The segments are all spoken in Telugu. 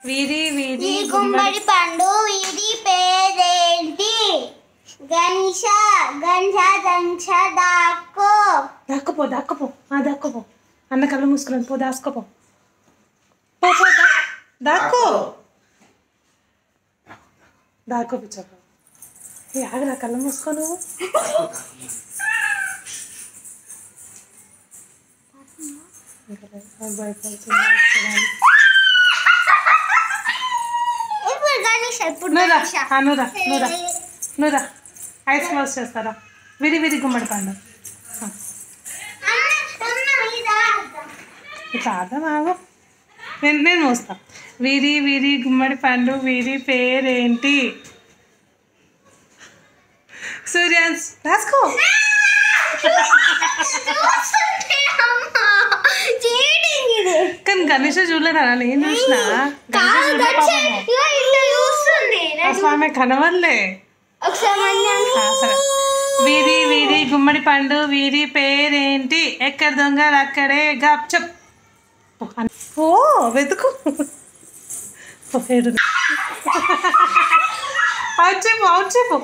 వీరి వీరి గుమ్మడి పండు వీరి పేరేంటి? గణేష గణేష గణేష దాక్కో దాక్కుపో దాక్కుపో దాక్కుపో అన్న కళ్ళు మూసుకున్నాను పో దాసుకోపో దాక్కో దాక్కోపిచ్చపో ఆగరా కళ్ళు మూసుకో నువ్వు నువ్వురా ఐస్ క్లోజ్ చేస్తారా? విరి విరి గుమ్మడి పండు ఇట్లా ఆడదాం ఆగు నేను మోస్తా. విరి విరి గుమ్మడి పండు వీరి పేరేంటి? సూర్యాన్స్ రాసుకో. కానీ గణేష్ చూడలేదా? నేను చూసిన ఆమె కనవల్లే. సరే వీరి వీరి గుమ్మడి పండు వీరి పేరేంటి? ఎక్కడ దొంగలు అక్కడే గప్ చెప్. ఓ వెతుకు అవుట్ చెప్పు అవుట్ చెప్పు.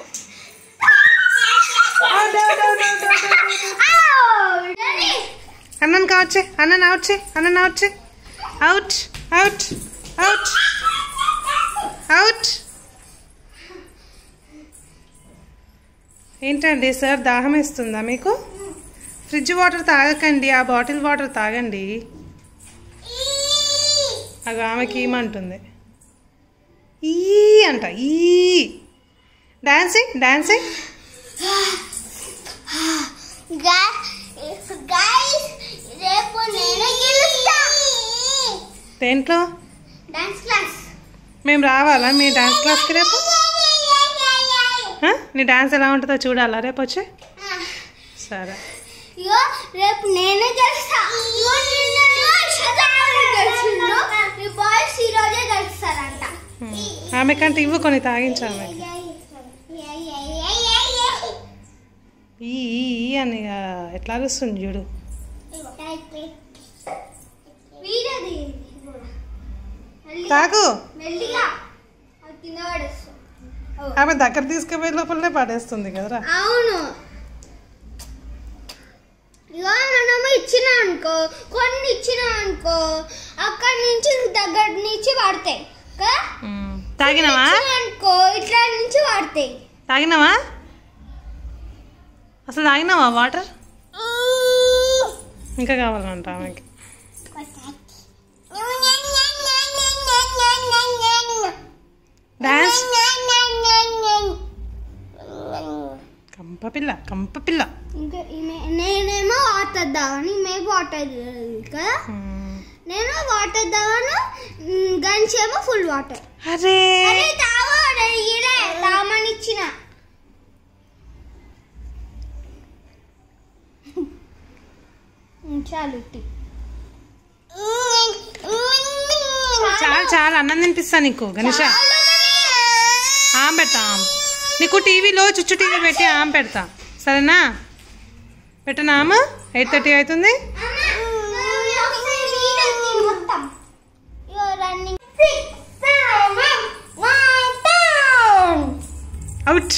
అన్నను కావచ్చే అన్నను అవుట్ అన్నను out out out out out. ఏంటండి సార్ దాహం వేస్తుందా మీకు? ఫ్రిడ్జ్ వాటర్ తాగకండి, ఆ బాటిల్ వాటర్ తాగండి. అవి ఆమెకి ఏమంటుంది? ఈ అంట ఈ డాన్సింగ్ డాన్సింగ్. దేంట్లో? మేము రావాలా మీ డాన్స్ క్లాస్కి రేపు? నీ డాన్స్ ఎలా ఉంటుందో చూడాలా రేపు వచ్చి? సరే రేపు నేనే గెలుస్తా. ఆమె కంటే ఇవ్వు కొన్ని తాగించు ఆమె. ఈ అని ఎట్లా అరుస్తుంది చూడు. తాగు. ఆమె దగ్గర తీసుకుపోయే లోపలనే పడేస్తుంది కదరా. అవును మనము ఇచ్చినా అనుకో కొన్ని ఇచ్చినా అనుకో అక్కడి నుంచి దగ్గర నుంచి పడతాయి కదా. తాగినావా అనుకో ఇట్లా నుంచి పడతాయి. తాగినావా అసలు? తాగినావా వాటర్? ఇంకా కావాలంట ఆమెకి. డాన్స్ కంపపిల్ల కంపపిల్ల. నేనేమో వాటర్ దావని మేము వాటర్ కదా. నేను వాటర్ దావను గన్స్ ఏమో ఫుల్ వాటర్. అరే తామని ఇచ్చిన చాలు చాలా చాలా అన్నం తినిపిస్తా నీకు గణేష. ఆమె పెడతా నీకు టీవీలో చుచ్చు టీవీ పెట్టి ఆమె పెడతా సరేనా? పెట్టనా? 8:30 అవుతుంది. అవుట్.